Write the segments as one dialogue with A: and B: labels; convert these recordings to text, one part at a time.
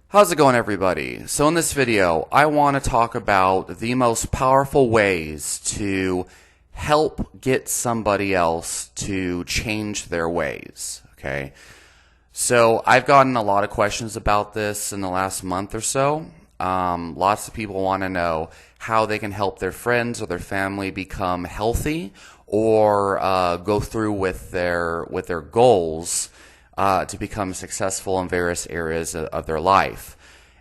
A: How's it going, everybody? So in this video, I want to talk about the most powerful ways to help get somebody else to change their ways, okay? So I've gotten a lot of questions about this in the last month or so. Lots of people want to know how they can help their friends or their family become healthy or go through with their goals to become successful in various areas of their life.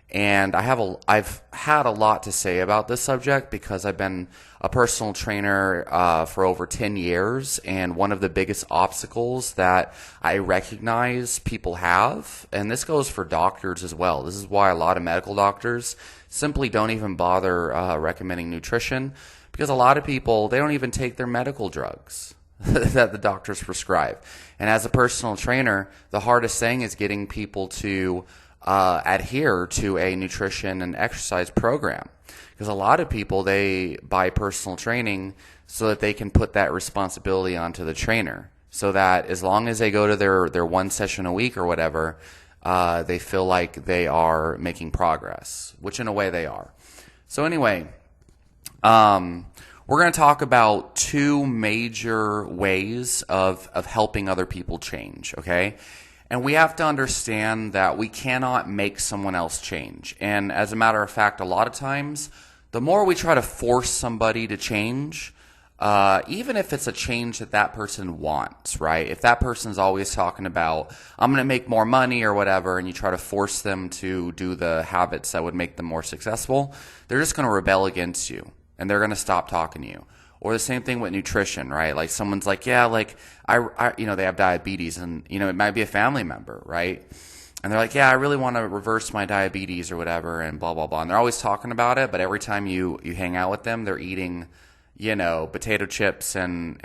A: And I've had a lot to say about this subject because I've been a personal trainer for over 10 years, and one of the biggest obstacles that I recognize people have, and this goes for doctors as well. This is why a lot of medical doctors simply don't even bother recommending nutrition, because a lot of people, they don't even take their medical drugs that the doctors prescribe. And as a personal trainer, the hardest thing is getting people to adhere to a nutrition and exercise program. Because a lot of people, they buy personal training so that they can put that responsibility onto the trainer. So that as long as they go to their one session a week or whatever, they feel like they are making progress, which in a way they are. So anyway, we're going to talk about two major ways of helping other people change, okay? And we have to understand that we cannot make someone else change. And as a matter of fact, a lot of times, the more we try to force somebody to change, even if it's a change that that person wants, right? If that person's always talking about, I'm going to make more money or whatever, and you try to force them to do the habits that would make them more successful, they're just going to rebel against you. And they're going to stop talking to you. Or the same thing with nutrition, right? Like someone's like, yeah, like I they have diabetes, and it might be a family member, right? And they're like, yeah, I really want to reverse my diabetes or whatever, and blah blah blah. And they're always talking about it, but every time you hang out with them, they're eating, potato chips and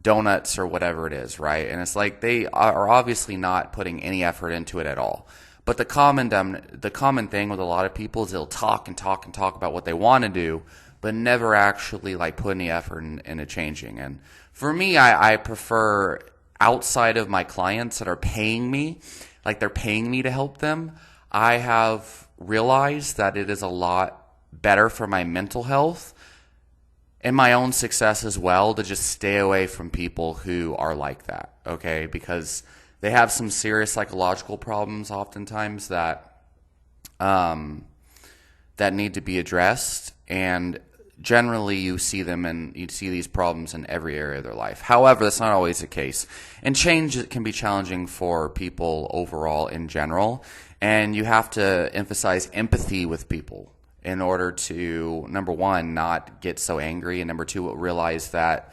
A: donuts or whatever it is, right? And it's like they are obviously not putting any effort into it at all. But the common thing with a lot of people is they'll talk and talk and talk about what they want to do, but never actually like put any effort into changing. And for me, I prefer, outside of my clients that are paying me, like they're paying me to help them, I have realized that it is a lot better for my mental health and my own success as well to just stay away from people who are like that, okay? Because they have some serious psychological problems oftentimes that need to be addressed, and generally you see these problems in every area of their life. However, that's not always the case, and change can be challenging for people overall in general, and you have to emphasize empathy with people in order to, number one, not get so angry, and number two, realize that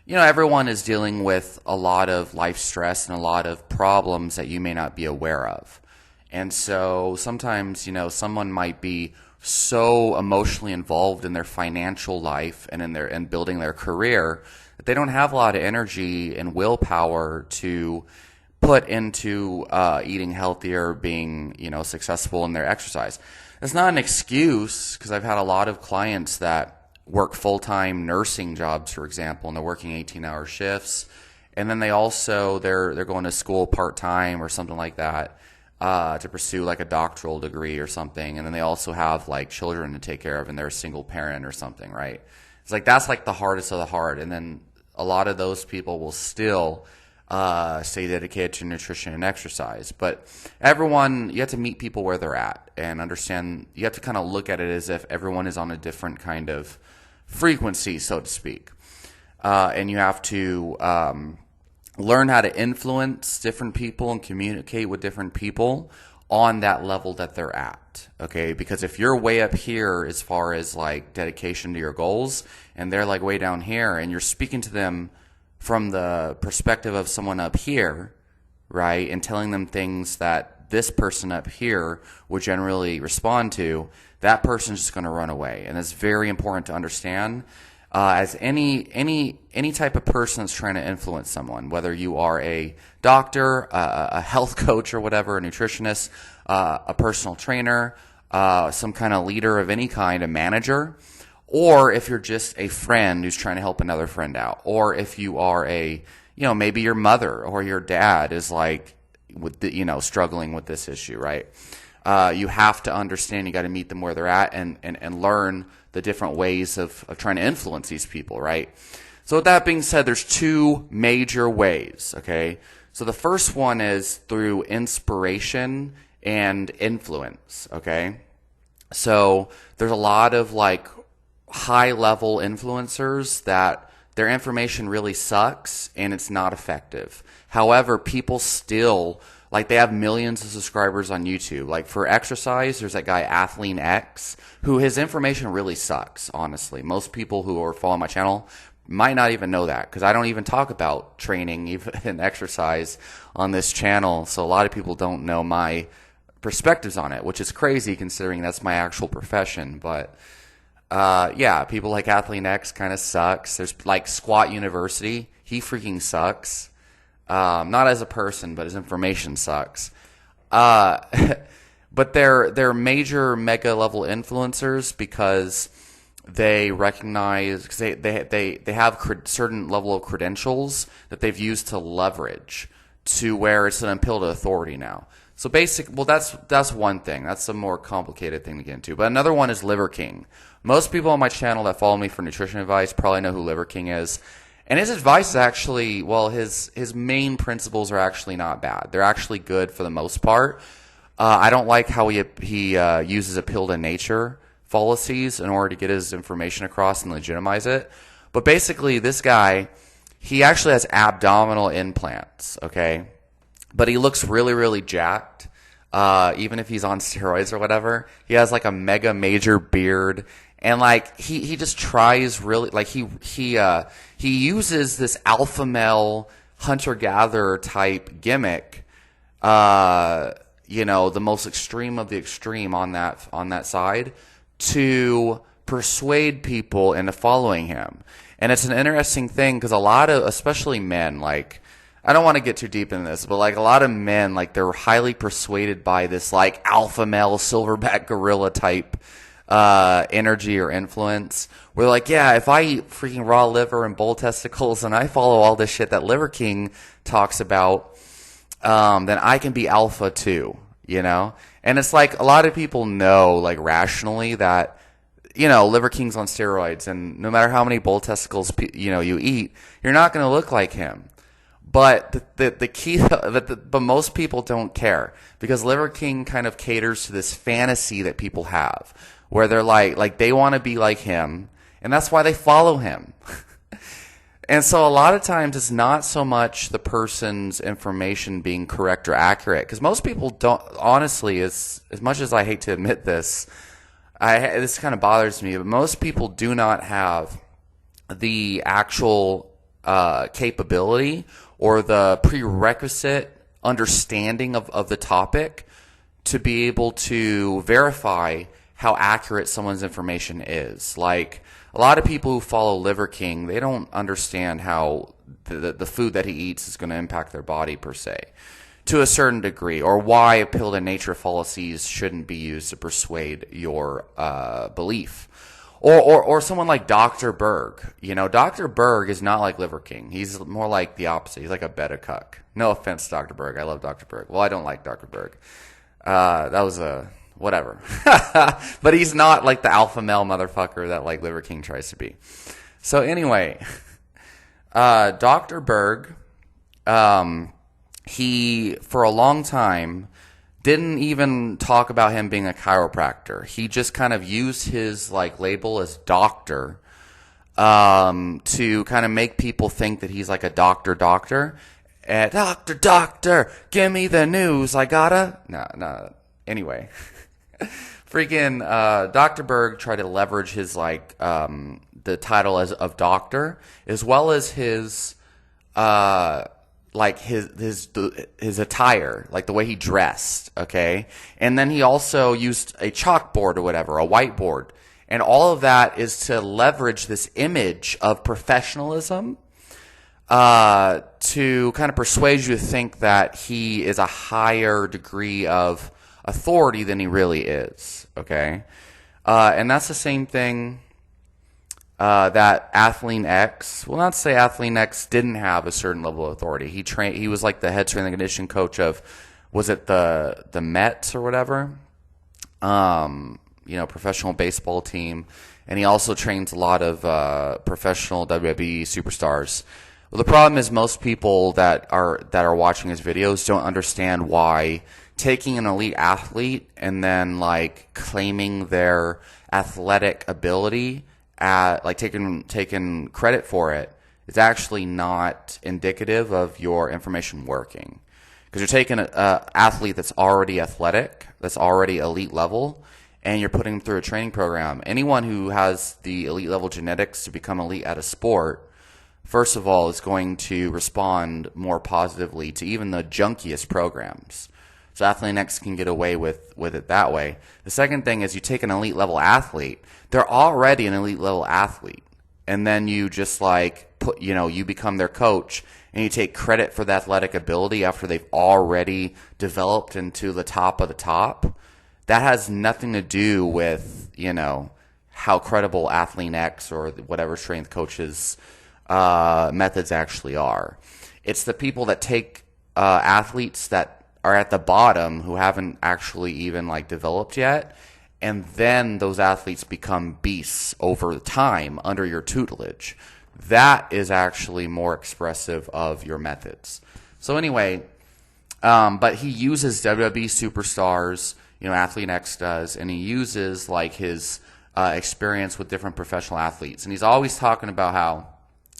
A: everyone is dealing with a lot of life stress and a lot of problems that you may not be aware of. And so sometimes, someone might be so emotionally involved in their financial life and in building their career that they don't have a lot of energy and willpower to put into eating healthier, being, successful in their exercise. It's not an excuse, because I've had a lot of clients that work full-time nursing jobs, for example, and they're working 18-hour shifts, and then they're going to school part-time or something like that to pursue like a doctoral degree or something, and then they also have like children to take care of, and they're a single parent or something, right? It's like that's like the hardest of the hard, and then a lot of those people will still stay dedicated to nutrition and exercise. But you have to meet people where they're at and understand. You have to kind of look at it as if everyone is on a different kind of frequency, so to speak. And you have to learn how to influence different people and communicate with different people on that level that they're at, okay? Because if you're way up here as far as like dedication to your goals, and they're like way down here, and you're speaking to them from the perspective of someone up here, right, and telling them things that this person up here would generally respond to, that person's just going to run away. And it's very important to understand, as any type of person that's trying to influence someone, whether you are a doctor, a health coach or whatever, a nutritionist, a personal trainer, some kind of leader of any kind, a manager, or if you're just a friend who's trying to help another friend out, or if you are maybe your mother or your dad is like, with the, struggling with this issue, right? You have to understand, you got to meet them where they're at and learn the different ways of trying to influence these people, right? So with that being said, there's two major ways, okay? So the first one is through inspiration and influence, okay? So there's a lot of like high-level influencers that their information really sucks and it's not effective. However, people still, like, they have millions of subscribers on YouTube. Like, for exercise, there's that guy Athlean X, who his information really sucks, honestly. Most people who are following my channel might not even know that, because I don't even talk about training, even exercise, on this channel. So a lot of people don't know my perspectives on it, which is crazy considering that's my actual profession. But yeah, people like Athlean X kind of sucks. There's like Squat University. He freaking sucks. Not as a person, but his information sucks. But they're major mega level influencers because they recognize, because they have certain level of credentials that they've used to leverage to where it's an appeal to authority now. So that's one thing. That's a more complicated thing to get into. But another one is Liver King. Most people on my channel that follow me for nutrition advice probably know who Liver King is. And his advice is actually, well, his main principles are actually not bad. They're actually good for the most part. I don't like how he uses appeal to nature fallacies in order to get his information across and legitimize it. But basically, this guy, he actually has abdominal implants, okay? But he looks really, really jacked, even if he's on steroids or whatever. He has like a mega major beard. And like he just tries really, like he uses this alpha male hunter gatherer type gimmick, the most extreme of the extreme on that side, to persuade people into following him. And it's an interesting thing because a lot of, especially men, like, I don't want to get too deep into this, but like a lot of men, like, they're highly persuaded by this like alpha male silverback gorilla type energy or influence. We're like, yeah, if I eat freaking raw liver and bull testicles and I follow all this shit that Liver King talks about, then I can be alpha too, And it's like a lot of people know, like, rationally that, Liver King's on steroids, and no matter how many bull testicles you eat, you're not going to look like him. But the key, but most people don't care, because Liver King kind of caters to this fantasy that people have, where they're like they want to be like him, and that's why they follow him. And so a lot of times it's not so much the person's information being correct or accurate, because most people don't, honestly, as much as I hate to admit this, this kind of bothers me, but most people do not have the actual capability or the prerequisite understanding of the topic to be able to verify how accurate someone's information is. Like, a lot of people who follow Liver King, they don't understand how the food that he eats is going to impact their body per se, to a certain degree, or why appeal to nature fallacies shouldn't be used to persuade your belief. Or someone like Dr. Berg. Dr. Berg is not like Liver King. He's more like the opposite. He's like a beta cuck. No offense, Dr. Berg. I love Dr. Berg. Well, I don't like Dr. Berg. That was whatever. But he's not like the alpha male motherfucker that like Liver King tries to be. So anyway, Dr. Berg, he, for a long time, didn't even talk about him being a chiropractor. He just kind of used his like label as doctor to kind of make people think that he's like a doctor. Doctor, give me the news. I gotta. No. Anyway, freaking Dr. Berg tried to leverage his like the title of doctor, as well as his like his attire, like the way he dressed, okay? And then he also used a chalkboard or whatever, a whiteboard. And all of that is to leverage this image of professionalism to kind of persuade you to think that he is a higher degree of authority than he really is, okay? And that's the same thing that Athlean X, well, not to say Athlean X didn't have a certain level of authority. He was like the head strength and conditioning coach of, was it the Mets or whatever? Professional baseball team. And he also trains a lot of professional WWE superstars. Well, the problem is most people that are watching his videos don't understand why taking an elite athlete and then like claiming their athletic ability, like taking credit for it, is actually not indicative of your information working. Because you're taking an athlete that's already athletic, that's already elite level, and you're putting them through a training program. Anyone who has the elite level genetics to become elite at a sport, first of all, is going to respond more positively to even the junkiest programs. So Athlean X can get away with it that way. The second thing is you take an elite level athlete, they're already an elite level athlete, and then you just like you become their coach and you take credit for the athletic ability after they've already developed into the top of the top. That has nothing to do with, how credible Athlean X or whatever strength coaches methods actually are. It's the people that take athletes that are at the bottom who haven't actually even like developed yet, and then those athletes become beasts over time under your tutelage. That is actually more expressive of your methods. So anyway, but he uses WWE superstars, Athlean X does, and he uses like his experience with different professional athletes. And he's always talking about how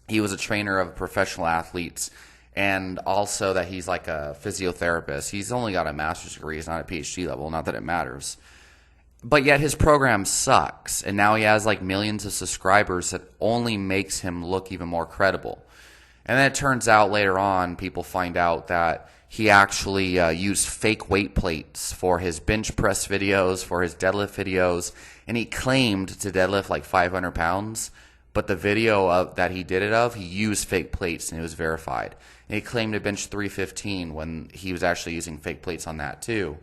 A: he was a trainer of professional athletes, and also that he's like a physiotherapist. He's only got a master's degree. He's not at PhD level. Not that it matters. But yet his program sucks, and now he has like millions of subscribers that only makes him look even more credible. And then it turns out later on, people find out that he actually used fake weight plates for his bench press videos, for his deadlift videos, and he claimed to deadlift like 500 pounds. But the video that he did it of, he used fake plates and it was verified. And he claimed to bench 315 when he was actually using fake plates on that too.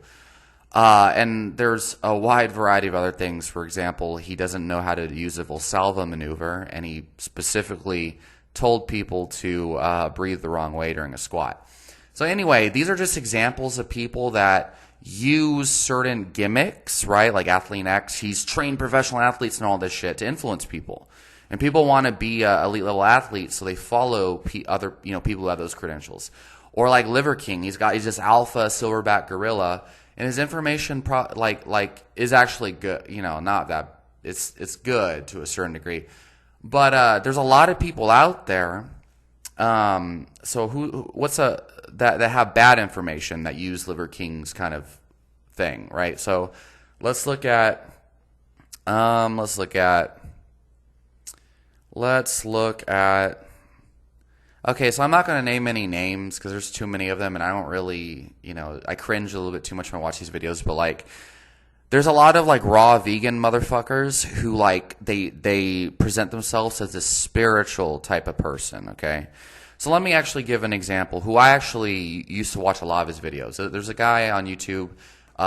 A: And there's a wide variety of other things. For example, he doesn't know how to use a Valsalva maneuver, and he specifically told people to breathe the wrong way during a squat. So anyway, these are just examples of people that use certain gimmicks, right? Like Athlean X, he's trained professional athletes and all this shit to influence people. And people want to be elite level athletes, so they follow other people who have those credentials. Or like Liver King, he's this alpha silverback gorilla, and his information is actually good. Not that it's good to a certain degree, but there's a lot of people out there. So that have bad information that use Liver King's kind of thing, right? So let's look at okay, so I'm not going to name any names because there's too many of them, and I don't really, I cringe a little bit too much when I watch these videos, but like, there's a lot of like raw vegan motherfuckers who like, they present themselves as a spiritual type of person, okay? So let me actually give an example who I actually used to watch a lot of his videos. There's a guy on YouTube,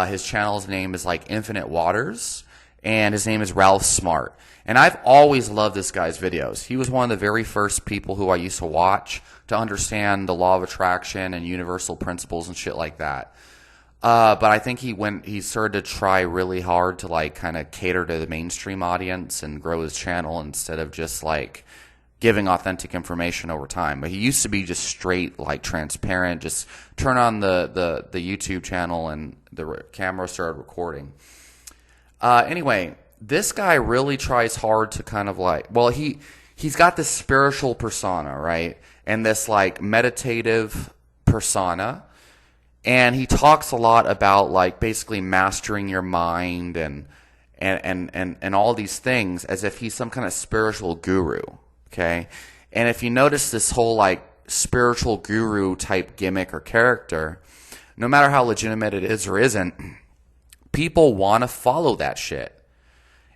A: his channel's name is like Infinite Waters, and his name is Ralph Smart. And I've always loved this guy's videos. He was one of the very first people who I used to watch to understand the law of attraction and universal principles and shit like that. But I think he started to try really hard to like kind of cater to the mainstream audience and grow his channel instead of just like giving authentic information over time. But he used to be just straight like transparent, just turn on the YouTube channel and the camera started recording. Anyway, this guy really tries hard to kind of like, well, he's got this spiritual persona, right? And this like meditative persona. And he talks a lot about like basically mastering your mind and all these things as if he's some kind of spiritual guru, okay? And if you notice this whole like spiritual guru type gimmick or character, no matter how legitimate it is or isn't, people want to follow that shit.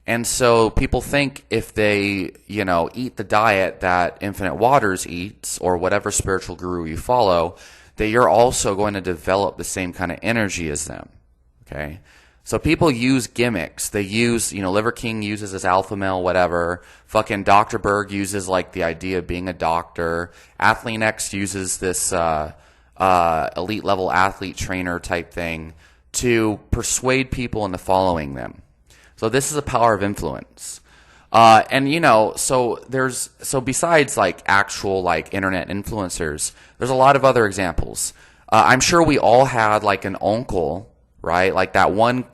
A: And so people think if they, eat the diet that Infinite Waters eats or whatever spiritual guru you follow, that you're also going to develop the same kind of energy as them, okay? So people use gimmicks. They use, Liver King uses his alpha male, whatever. Fucking Dr. Berg uses like the idea of being a doctor. Athlean X uses this elite level athlete trainer type thing to persuade people into following them. So this is a power of influence. So besides like actual like internet influencers, there's a lot of other examples. I'm sure we all had like an uncle, right? Like that one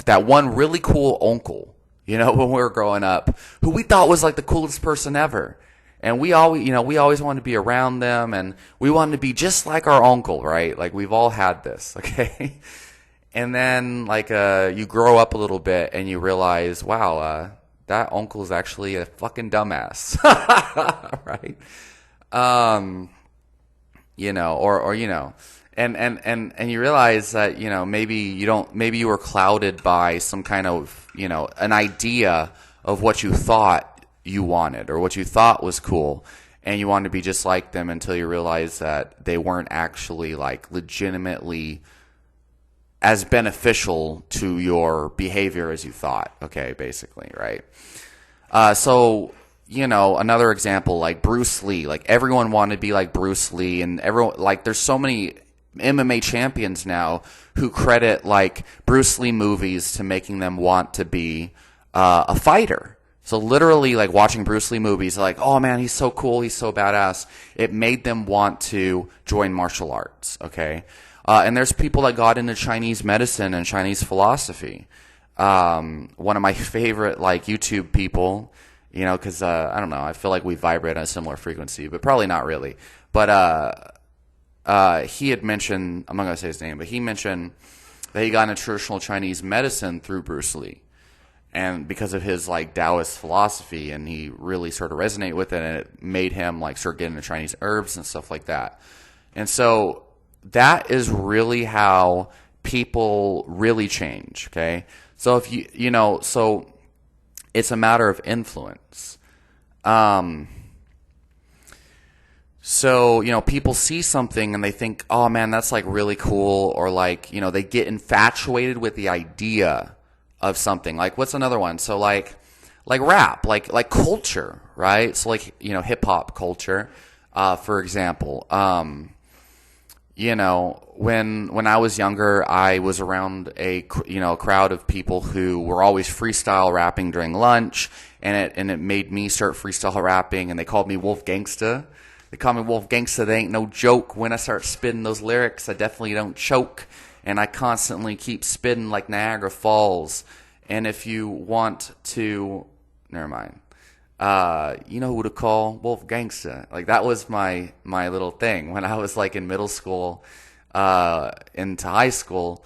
A: really cool uncle, when we were growing up, who we thought was like the coolest person ever. And we always wanted to be around them, and we wanted to be just like our uncle, right? Like we've all had this, okay? And then like you grow up a little bit and you realize, wow, that uncle is actually a fucking dumbass, right? And you realize that, maybe you were clouded by some kind of, an idea of what you thought you wanted or what you thought was cool. And you wanted to be just like them until you realize that they weren't actually like legitimately as beneficial to your behavior as you thought. Okay, basically, right? Another example, like Bruce Lee. Like everyone wanted to be like Bruce Lee, and everyone, like, there's so many MMA champions now who credit like Bruce Lee movies to making them want to be a fighter. So literally, like watching Bruce Lee movies, like, oh man, he's so cool, he's so badass. It made them want to join martial arts. Okay. And there's people that got into Chinese medicine and Chinese philosophy. One of my favorite like YouTube people, because I don't know, I feel like we vibrate on a similar frequency, but probably not really. But he had mentioned, I'm not gonna say his name, but he mentioned that he got into traditional Chinese medicine through Bruce Lee, and because of his like Taoist philosophy, and he really sort of resonated with it, and it made him like start getting into Chinese herbs and stuff like that. And so that is really how people really change, okay? So if so it's a matter of influence. So, people see something and they think, oh man, that's like really cool, or like, they get infatuated with the idea of something. Like, what's another one? So like rap, like culture, right? So like, hip hop culture, for example. When I was younger, I was around a crowd of people who were always freestyle rapping during lunch, and it made me start freestyle rapping, and they called me Wolf Gangsta. They call me Wolf Gangsta. They ain't no joke. When I start spitting those lyrics, I definitely don't choke, and I constantly keep spitting like Niagara Falls. And if you want to, never mind. You know who to call? Wolf Gangsta. Like that was my little thing when I was like in middle school, into high school.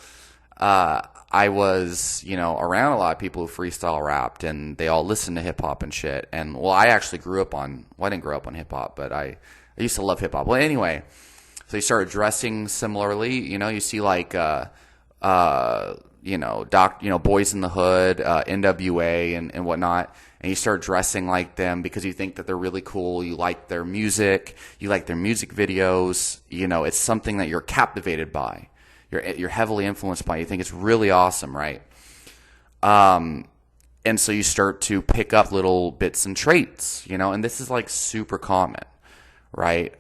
A: I was, around a lot of people who freestyle rapped, and they all listened to hip hop and shit. And well, I actually I didn't grow up on hip hop, but I used to love hip hop. Well, anyway, so you started dressing similarly. You see like, Boys in the Hood, NWA and whatnot. And you start dressing like them because you think that they're really cool. You like their music. You like their music videos. It's something that you're captivated by. You're heavily influenced by. You think it's really awesome, right? And so you start to pick up little bits and traits, and this is like super common, right?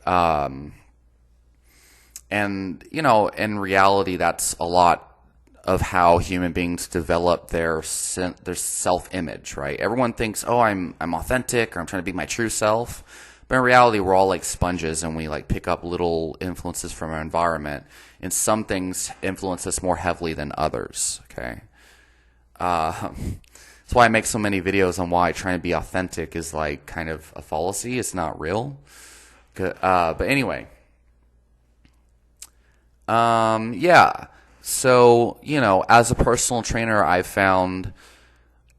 A: And in reality, that's a lot of how human beings develop their self-image, right? Everyone thinks, oh, I'm authentic, or I'm trying to be my true self. But in reality, we're all like sponges, and we like pick up little influences from our environment. And some things influence us more heavily than others, okay? That's why I make so many videos on why trying to be authentic is like kind of a fallacy. It's not real. But anyway. Yeah. So, as a personal trainer, I've found,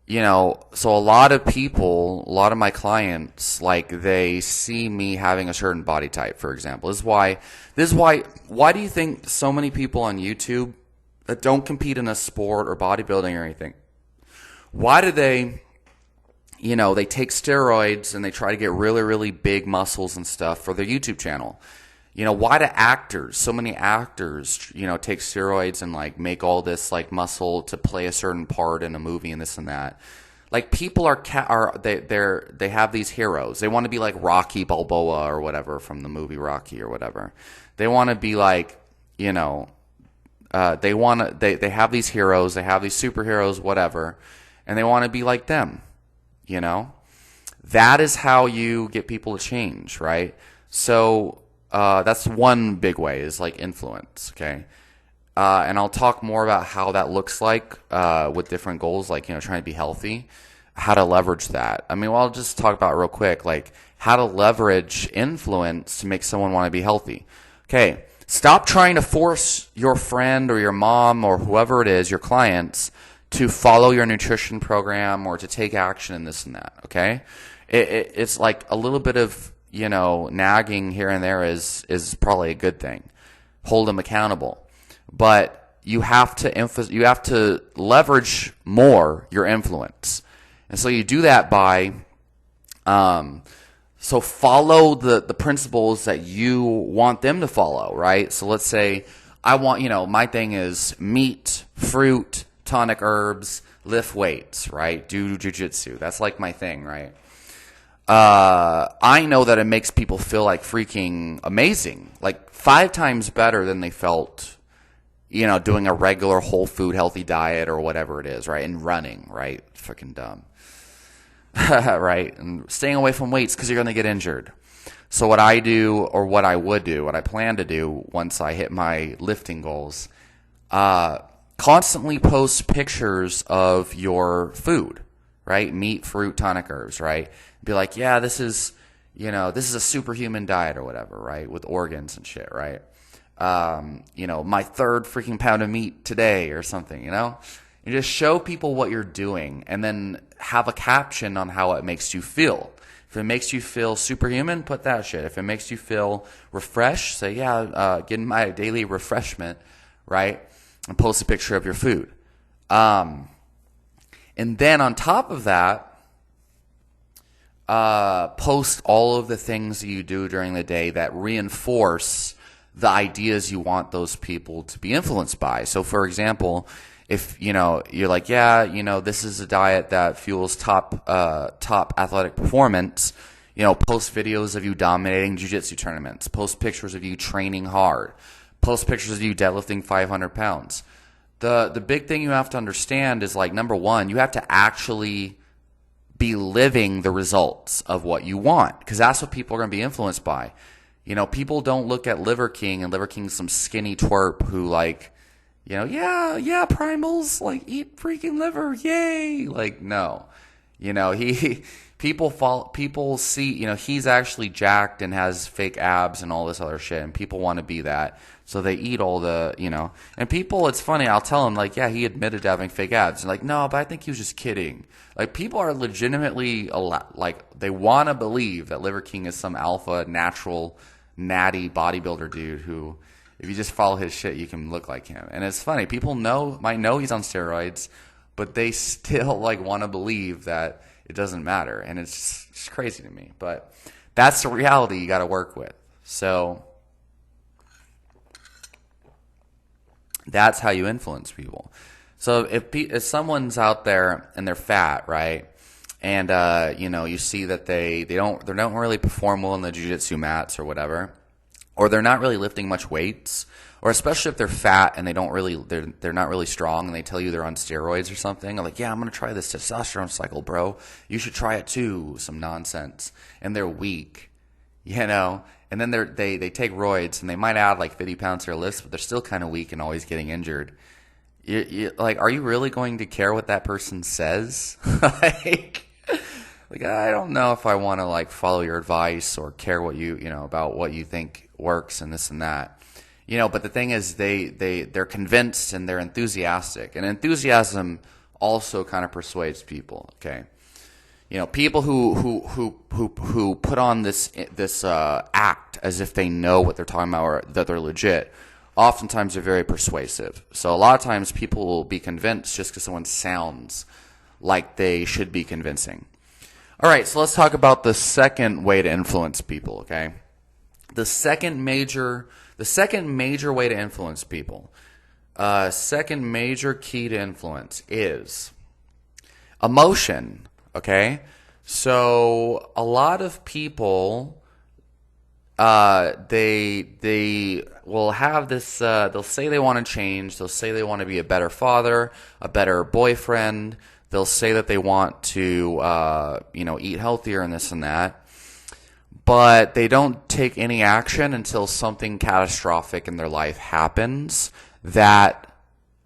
A: so a lot of my clients, like, they see me having a certain body type, for example. Why do you think so many people on YouTube that don't compete in a sport or bodybuilding or anything, why do they, they take steroids and they try to get really, really big muscles and stuff for their YouTube channel? Why do actors, so many actors, take steroids and like make all this like muscle to play a certain part in a movie and this and that? Like people they have these heroes. They want to be like Rocky Balboa or whatever from the movie Rocky or whatever. They want to be like, they have these heroes, they have these superheroes, whatever, and they want to be like them, That is how you get people to change, right? So that's one big way is like influence, okay? And I'll talk more about how that looks like with different goals, like, trying to be healthy, how to leverage that. I mean, well, I'll just talk about it real quick, like how to leverage influence to make someone want to be healthy. Okay, stop trying to force your friend or your mom or whoever it is, your clients, to follow your nutrition program or to take action in this and that, okay? It's like a little bit of, nagging here and there is probably a good thing. Hold them accountable. But you have to leverage more your influence. And so you do that by so follow the principles that you want them to follow, right? So let's say I want, my thing is meat, fruit, tonic herbs, lift weights, right? Do jujitsu. That's like my thing, right? I know that it makes people feel like freaking amazing, like 5 times better than they felt, doing a regular whole food healthy diet or whatever it is, right? And running, right? Freaking dumb. Right? And staying away from weights because you're going to get injured. So what I do, or what I would do, what I plan to do once I hit my lifting goals, constantly post pictures of your food, right? Meat, fruit, tonic herbs, right? Be like, yeah, this is a superhuman diet or whatever, right? With organs and shit, right? My 3rd freaking pound of meat today or something, You just show people what you're doing and then have a caption on how it makes you feel. If it makes you feel superhuman, put that shit. If it makes you feel refreshed, say, yeah, getting my daily refreshment, right? And post a picture of your food. And then on top of that, post all of the things that you do during the day that reinforce the ideas you want those people to be influenced by. So, for example, if, you're like, yeah, this is a diet that fuels top athletic performance, post videos of you dominating jiu-jitsu tournaments, post pictures of you training hard, post pictures of you deadlifting 500 pounds. The big thing you have to understand is, like, number one, you have to actually be living the results of what you want, because that's what people are going to be influenced by. People don't look at Liver King, and Liver King's some skinny twerp who, like, yeah, primals, like, eat freaking liver, yay. Like, no. People see, he's actually jacked and has fake abs and all this other shit, and people want to be that. So they eat all the, and people, it's funny, I'll tell them, like, yeah, he admitted to having fake abs. And like, no, but I think he was just kidding. Like, people are legitimately, they want to believe that Liver King is some alpha, natural, natty bodybuilder dude who, if you just follow his shit, you can look like him. And it's funny, people might know he's on steroids, but they still, like, want to believe that it doesn't matter. And it's just crazy to me. But that's the reality you got to work with. So that's how you influence people. So if someone's out there and they're fat, right, and you see that they don't really perform well in the jiu-jitsu mats or whatever, or they're not really lifting much weights, or especially if they're fat and they're not really strong and they tell you they're on steroids or something, they're like, yeah, I'm gonna try this testosterone cycle, bro. You should try it too. Some nonsense, and they're weak, And then they take roids and they might add like 50 pounds to their lifts, but they're still kind of weak and always getting injured. Like, are you really going to care what that person says? like I don't know if I want to like follow your advice or care what about what you think works and this and that. But the thing is, they're convinced and they're enthusiastic, and enthusiasm also kind of persuades people. Okay. People who put on this act as if they know what they're talking about or that they're legit, oftentimes are very persuasive. So a lot of times people will be convinced just because someone sounds like they should be convincing. All right, so let's talk about the second way to influence people, okay? The second major way to influence people, second major key to influence is emotion. Okay, so a lot of people, they will have this. They'll say they want to change. They'll say they want to be a better father, a better boyfriend. They'll say that they want to, eat healthier and this and that. But they don't take any action until something catastrophic in their life happens that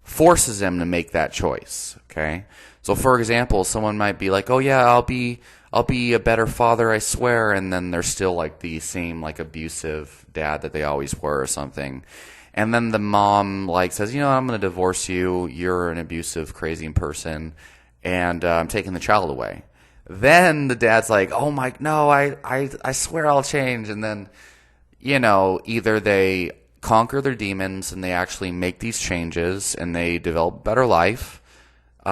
A: forces them to make that choice. Okay, so for example, someone might be like, "Oh yeah, I'll be a better father, I swear," and then they're still like the same like abusive dad that they always were or something. And then the mom like says, "I'm going to divorce you. You're an abusive, crazy person, and I'm taking the child away." Then the dad's like, "Oh my, no, I swear I'll change." And then, either they conquer their demons and they actually make these changes and they develop a better life, they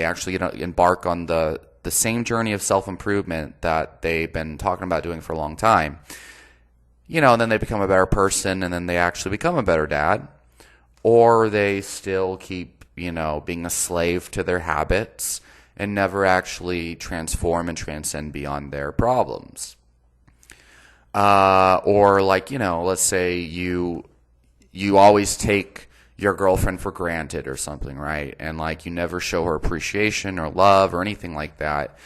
A: actually embark on the same journey of self-improvement that they've been talking about doing for a long time. And then they become a better person and then they actually become a better dad. Or they still keep, being a slave to their habits and never actually transform and transcend beyond their problems. Or let's say you always take your girlfriend for granted or something, right? And you never show her appreciation or love or anything like that.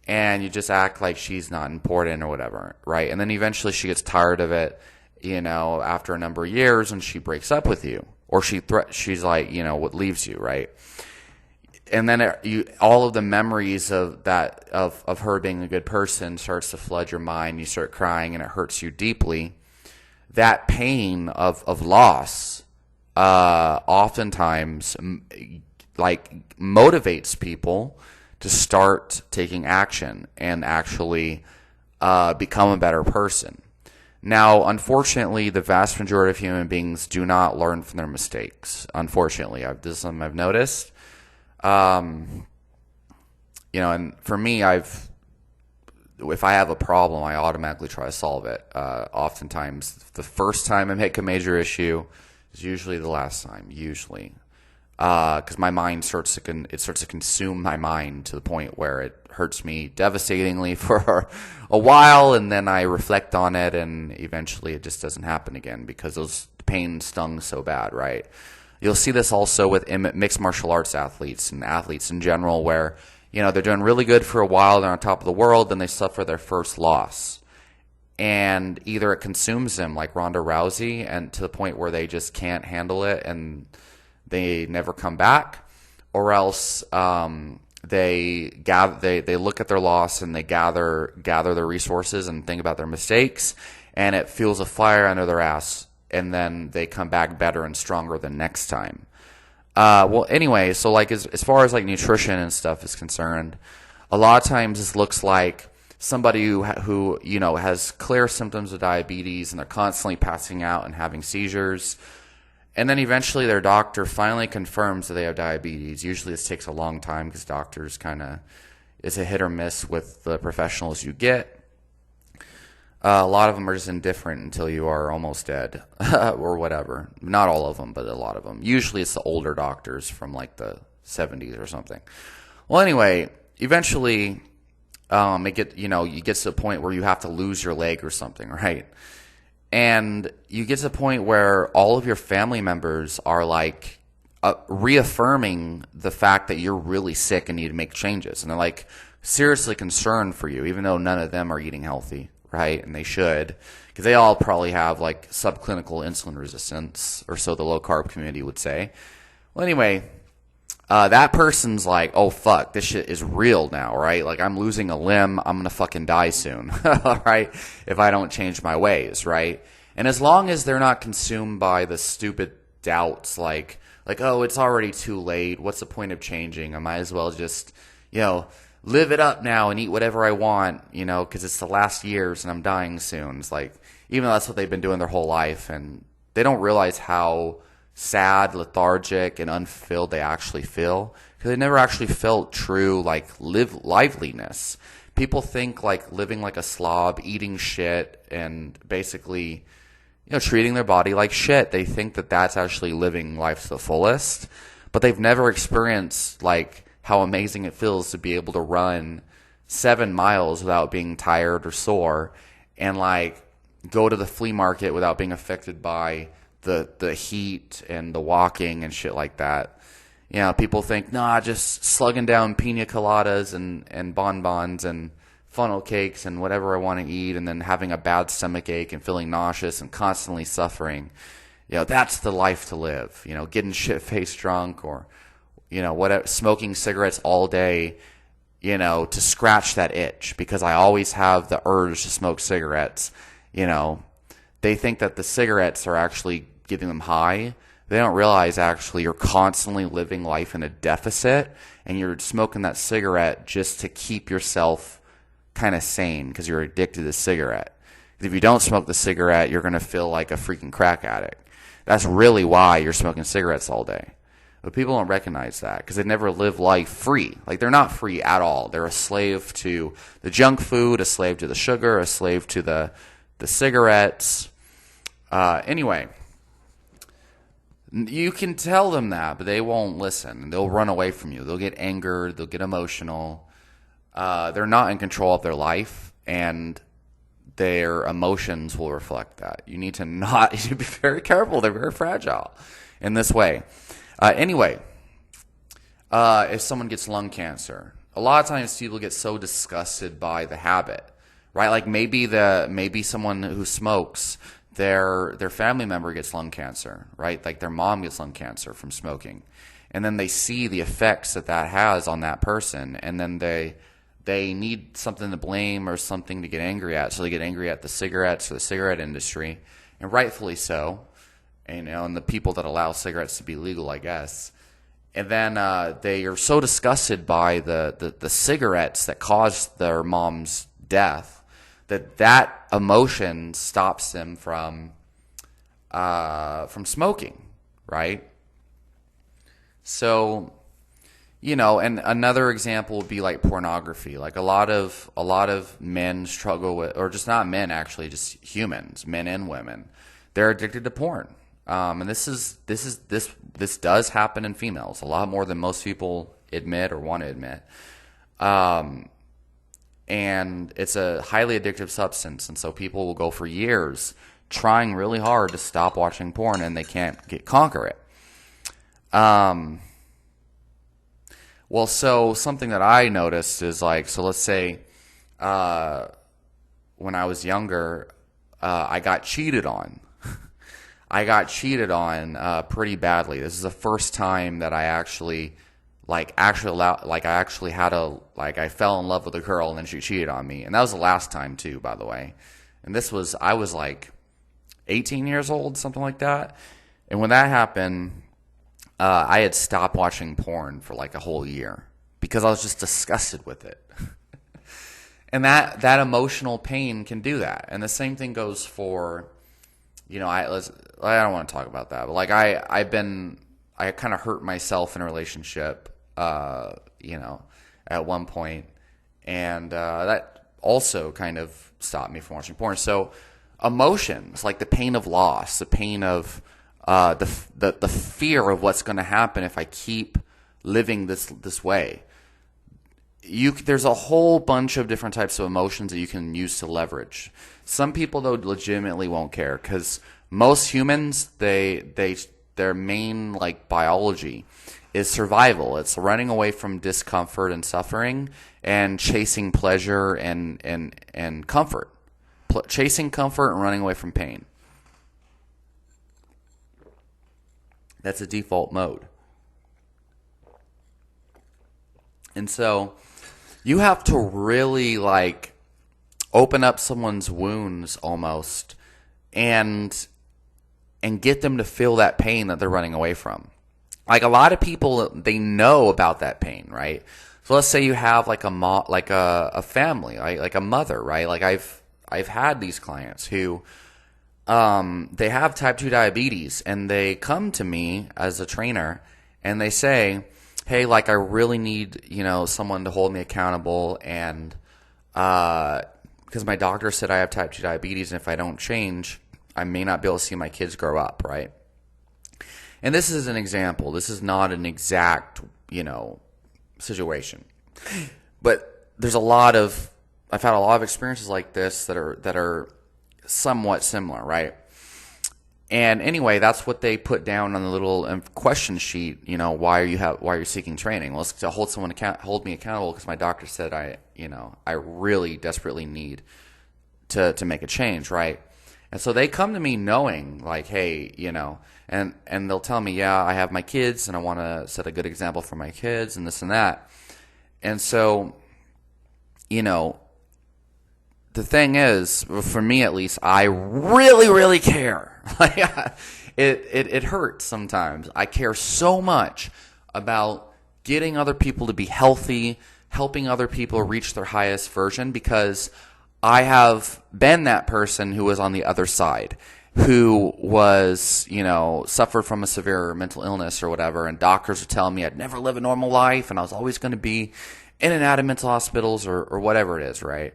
A: And you just act like she's not important or whatever, right? And then eventually she gets tired of it, after a number of years and she breaks up with you. Or she's like, what leaves you, right? And then all of the memories of that of her being a good person starts to flood your mind. You start crying, and it hurts you deeply. That pain of loss, oftentimes, motivates people to start taking action and actually become a better person. Now, unfortunately, the vast majority of human beings do not learn from their mistakes. Unfortunately, this is something I've noticed. And for me, if I have a problem, I automatically try to solve it. Oftentimes, the first time I make a major issue is usually the last time, because my mind starts to consume my mind to the point where it hurts me devastatingly for a while, and then I reflect on it, and eventually it just doesn't happen again because those pain stung so bad, right? You'll see this also with mixed martial arts athletes and athletes in general where, they're doing really good for a while, they're on top of the world, then they suffer their first loss. And either it consumes them like Ronda Rousey and to the point where they just can't handle it and they never come back, or else they look at their loss and they gather their resources and think about their mistakes, and it fuels a fire under their ass. And then they come back better and stronger the next time. Anyway, so as far as nutrition and stuff is concerned, a lot of times this looks like somebody who has clear symptoms of diabetes and they're constantly passing out and having seizures. And then eventually their doctor finally confirms that they have diabetes. Usually this takes a long time because doctors it's a hit or miss with the professionals you get. A lot of them are just indifferent until you are almost dead or whatever. Not all of them, but a lot of them. Usually it's the older doctors from the 70s or something. Well, anyway, eventually you get to the point where you have to lose your leg or something, right? And you get to the point where all of your family members are reaffirming the fact that you're really sick and need to make changes. And they're seriously concerned for you, even though none of them are eating healthy. Right, and they should, because they all probably have subclinical insulin resistance, or so the low carb community would say. Well, anyway, that person's like, "Oh fuck, this shit is real now, right? I'm losing a limb, I'm gonna fucking die soon, right? If I don't change my ways, right?" And as long as they're not consumed by the stupid doubts, oh, it's already too late. What's the point of changing? I might as well just, live it up now and eat whatever I want, because it's the last years and I'm dying soon. It's even though that's what they've been doing their whole life, and they don't realize how sad, lethargic, and unfulfilled they actually feel, because they never actually felt true like liveliness. People think like living like a slob, eating shit, and basically, treating their body like shit. They think that that's actually living life to the fullest, but they've never experienced like how amazing it feels to be able to run 7 miles without being tired or sore, and like go to the flea market without being affected by the heat and the walking and shit like that. People think, nah, just slugging down pina coladas and bonbons and funnel cakes and whatever I want to eat, and then having a bad stomach ache and feeling nauseous and constantly suffering. That's the life to live. Getting shit-faced drunk, or, whatever, smoking cigarettes all day, to scratch that itch, because I always have the urge to smoke cigarettes. They think that the cigarettes are actually giving them high. They don't realize actually you're constantly living life in a deficit, and you're smoking that cigarette just to keep yourself kind of sane, because you're addicted to the cigarette. If you don't smoke the cigarette, you're going to feel like a freaking crack addict. That's really why you're smoking cigarettes all day. But people don't recognize that, because they never live life free. Like, they're not free at all. They're a slave to the junk food, a slave to the sugar, a slave to the cigarettes. Anyway, you can tell them that, but they won't listen. They'll run away from you. They'll get angered. They'll get emotional. They're not in control of their life, and their emotions will reflect that. You need to be very careful. They're very fragile in this way. Anyway, if someone gets lung cancer, a lot of times people get so disgusted by the habit, right? Like maybe someone who smokes, their family member gets lung cancer, right? Like their mom gets lung cancer from smoking, and then they see the effects that has on that person, and then they need something to blame or something to get angry at, so they get angry at the cigarettes or the cigarette industry, and rightfully so, and the people that allow cigarettes to be legal, I guess. And then they are so disgusted by the cigarettes that caused their mom's death that emotion stops them from smoking, right? So, and another example would be like pornography. Like a lot of men struggle with, or just not men actually, just humans, men and women, they're addicted to porn. And this does happen in females a lot more than most people admit or want to admit. And it's a highly addictive substance, and so people will go for years trying really hard to stop watching porn, and they can't conquer it. Well, so something that I noticed is like, so let's say when I was younger, I got cheated on. I got cheated on pretty badly. This is the first time that I I fell in love with a girl and then she cheated on me. And that was the last time too, by the way. And I was like 18 years old, something like that. And when that happened, I had stopped watching porn for like a whole year because I was just disgusted with it. And that emotional pain can do that. And the same thing goes for, I don't want to talk about that, but like I kind of hurt myself in a relationship, at one point, and that also kind of stopped me from watching porn. So emotions, like the pain of loss, the pain of the fear of what's going to happen if I keep living this way. There's a whole bunch of different types of emotions that you can use to leverage. Some people, though, legitimately won't care, because most humans, their main like biology is survival. It's running away from discomfort and suffering and chasing pleasure and comfort. Chasing comfort and running away from pain. That's a default mode. And so you have to really like open up someone's wounds almost and get them to feel that pain that they're running away from. Like a lot of people, they know about that pain, right? So let's say you have like a family, right? Like a mother, right? Like I've had these clients who they have type 2 diabetes, and they come to me as a trainer and they say, hey, like, I really need, someone to hold me accountable, and because my doctor said I have type 2 diabetes, and if I don't change, I may not be able to see my kids grow up, right? And this is an example. This is not an exact, situation. But I've had a lot of experiences like this that are somewhat similar, right? And anyway, that's what they put down on the little question sheet. Why are you seeking training? Well, it's to hold me accountable because my doctor said I really desperately need to make a change, right? And so they come to me knowing, like, hey, and they'll tell me, yeah, I have my kids and I want to set a good example for my kids and this and that. And so, the thing is, for me at least, I really, really care. It hurts sometimes. I care so much about getting other people to be healthy, helping other people reach their highest version, because I have been that person who was on the other side, who was, suffered from a severe mental illness or whatever, and doctors were telling me I'd never live a normal life, and I was always going to be in and out of mental hospitals or whatever it is, right?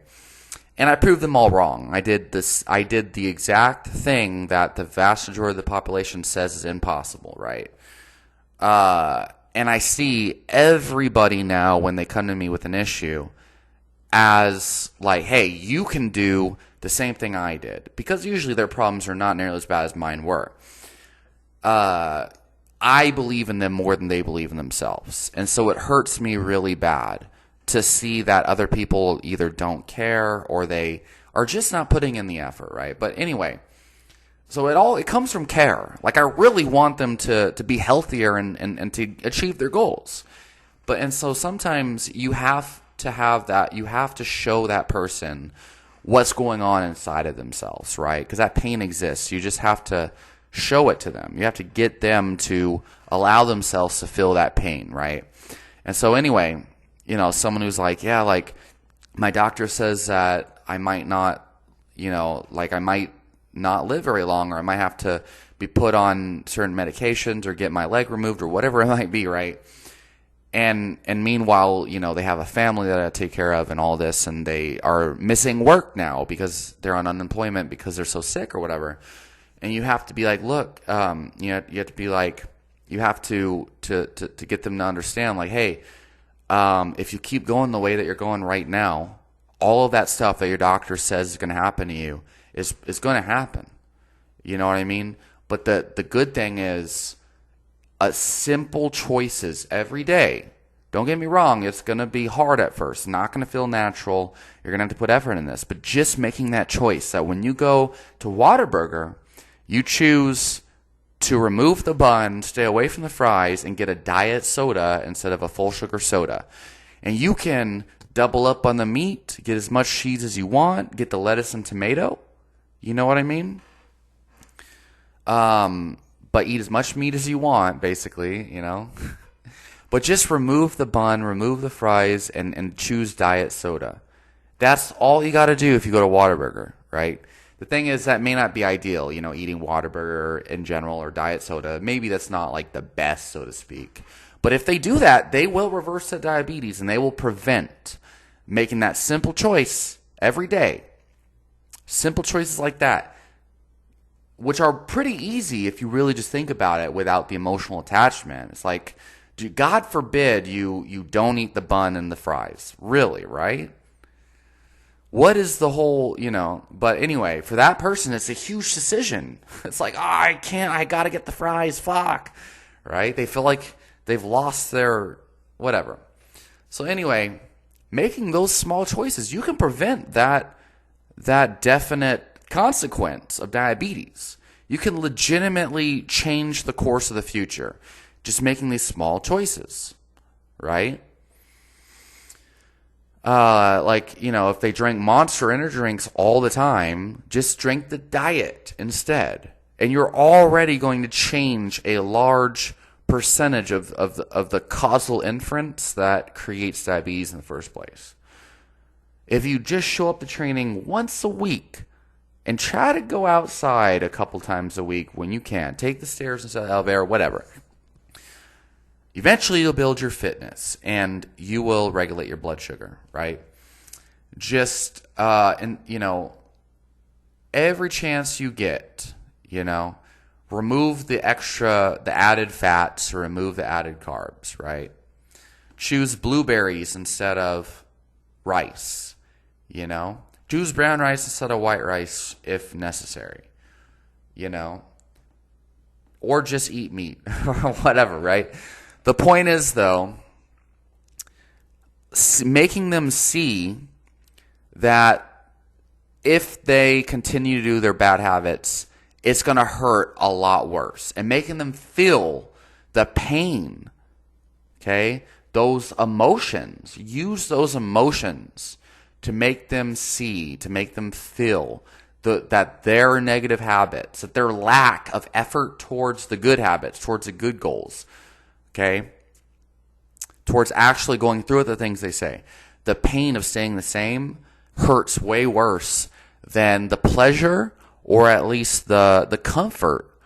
A: And I proved them all wrong. I did the exact thing that the vast majority of the population says is impossible, right? And I see everybody now when they come to me with an issue as like, hey, you can do the same thing I did. Because usually their problems are not nearly as bad as mine were. I believe in them more than they believe in themselves. And so it hurts me really bad to see that other people either don't care or they are just not putting in the effort, right? But anyway, so it comes from care. Like, I really want them to be healthier and to achieve their goals. And so sometimes you have to have that, you have to show that person what's going on inside of themselves, right? Because that pain exists. You just have to show it to them. You have to get them to allow themselves to feel that pain, right? And so anyway, someone who's like, yeah, like, my doctor says that I might not, I might not live very long, or I might have to be put on certain medications or get my leg removed or whatever it might be, right? And meanwhile, they have a family that I take care of and all this, and they are missing work now because they're on unemployment because they're so sick or whatever. And you have to be like, look, you have to be like, you have to get them to understand, like, hey, if you keep going the way that you're going right now, all of that stuff that your doctor says is going to happen to you is going to happen. You know what I mean? But the good thing is, simple choices every day. Don't get me wrong, it's going to be hard at first. Not going to feel natural. You're going to have to put effort in this. But just making that choice that when you go to Whataburger, you choose to remove the bun, stay away from the fries, and get a diet soda instead of a full sugar soda. And you can double up on the meat, get as much cheese as you want, get the lettuce and tomato. You know what I mean? But eat as much meat as you want, basically, But just remove the bun, remove the fries, and choose diet soda. That's all you got to do if you go to Whataburger, right? The thing is, that may not be ideal, eating Whataburger in general or diet soda. Maybe that's not like the best, so to speak. But if they do that, they will reverse the diabetes, and they will prevent making that simple choice every day. Simple choices like that, which are pretty easy if you really just think about it without the emotional attachment. It's like, God forbid you don't eat the bun and the fries. Really, right? What is the whole, but anyway, for that person, it's a huge decision. It's like, I got to get the fries, fuck, right? They feel like they've lost their whatever. So anyway, making those small choices, you can prevent that definite consequence of diabetes. You can legitimately change the course of the future just making these small choices, right? If they drink Monster energy drinks all the time, just drink the diet instead. And you're already going to change a large percentage of the causal inference that creates diabetes in the first place. If you just show up to training once a week and try to go outside a couple times a week when you can. Take the stairs instead of the elevator, whatever. Eventually, you'll build your fitness, and you will regulate your blood sugar, right? Just, every chance you get, remove the added fats or remove the added carbs, right? Choose blueberries instead of rice, Choose brown rice instead of white rice if necessary, Or just eat meat or whatever, right? The point is, though, making them see that if they continue to do their bad habits, it's going to hurt a lot worse. And making them feel the pain, okay? Those emotions. Use those emotions to make them see, to make them feel that their negative habits, that their lack of effort towards the good habits, towards the good goals, okay, towards actually going through with the things they say. The pain of staying the same hurts way worse than the pleasure or at least the comfort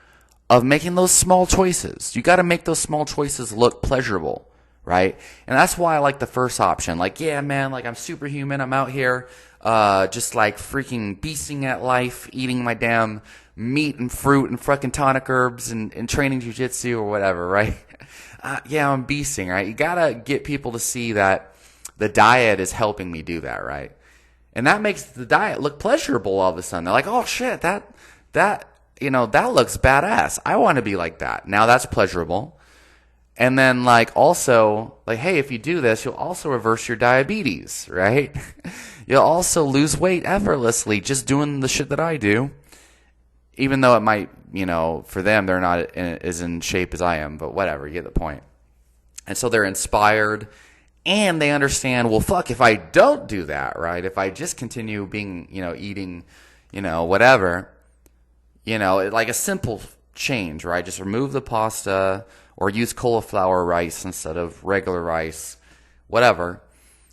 A: of making those small choices. You got to make those small choices look pleasurable, right? And that's why I like the first option. Like, yeah, man, like I'm superhuman. I'm out here just like freaking beasting at life, eating my damn meat and fruit and fucking tonic herbs and training jiu-jitsu or whatever, right? Yeah, I'm beasting, right? You got to get people to see that the diet is helping me do that, right? And that makes the diet look pleasurable all of a sudden. They're like, oh shit, that looks badass. I want to be like that. Now that's pleasurable. And then also, hey, if you do this, you'll also reverse your diabetes, right? You'll also lose weight effortlessly just doing the shit that I do. Even though it might, for them, they're not as in shape as I am, but whatever, you get the point. And so they're inspired, and they understand, well, fuck, if I don't do that, right? If I just continue being, eating, whatever, like a simple change, right? Just remove the pasta or use cauliflower rice instead of regular rice, whatever.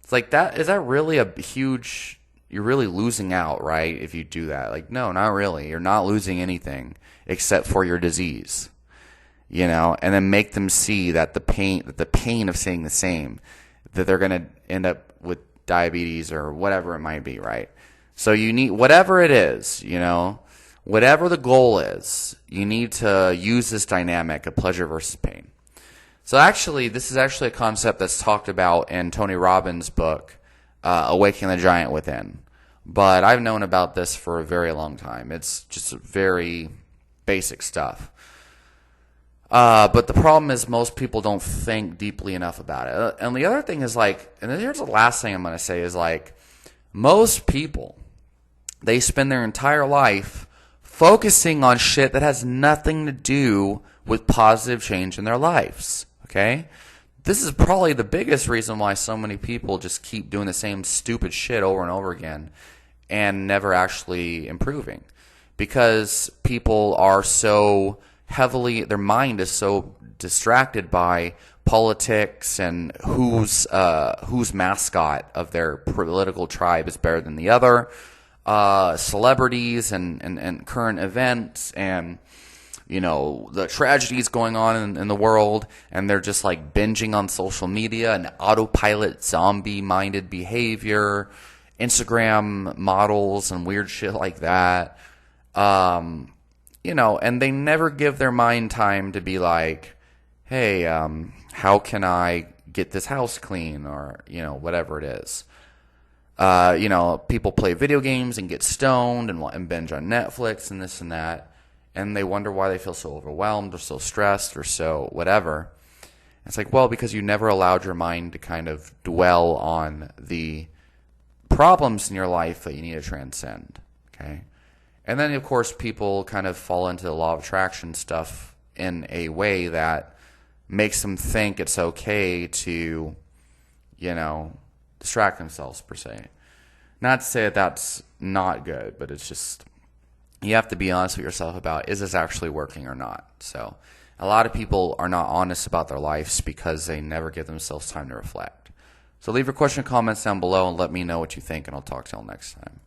A: It's like that. Is that really a huge... You're really losing out, right, if you do that. Like, no, not really. You're not losing anything except for your disease, and then make them see that the pain of staying the same, that they're going to end up with diabetes or whatever it might be, right? So you need, whatever it is, whatever the goal is, you need to use this dynamic of pleasure versus pain. So actually, this is actually a concept that's talked about in Tony Robbins' book, Awakening the Giant Within. But I've known about this for a very long time. It's just very basic stuff. But the problem is most people don't think deeply enough about it. And the other thing is and here's the last thing I'm going to say is most people, they spend their entire life focusing on shit that has nothing to do with positive change in their lives. Okay? This is probably the biggest reason why so many people just keep doing the same stupid shit over and over again and never actually improving. Because people are so heavily, their mind is so distracted by politics and whose mascot of their political tribe is better than the other, celebrities and current events and the tragedies going on in the world, and they're just binging on social media and autopilot zombie-minded behavior, Instagram models and weird shit like that. And they never give their mind time to be hey, how can I get this house clean or, whatever it is. People play video games and get stoned and binge on Netflix and this and that. And they wonder why they feel so overwhelmed or so stressed or so whatever. It's because you never allowed your mind to kind of dwell on the problems in your life that you need to transcend. Okay? And then, of course, people kind of fall into the law of attraction stuff in a way that makes them think it's okay to, distract themselves, per se. Not to say that that's not good, but it's just... You have to be honest with yourself about, is this actually working or not? So a lot of people are not honest about their lives because they never give themselves time to reflect. So leave your question and comments down below and let me know what you think, and I'll talk to you all next time.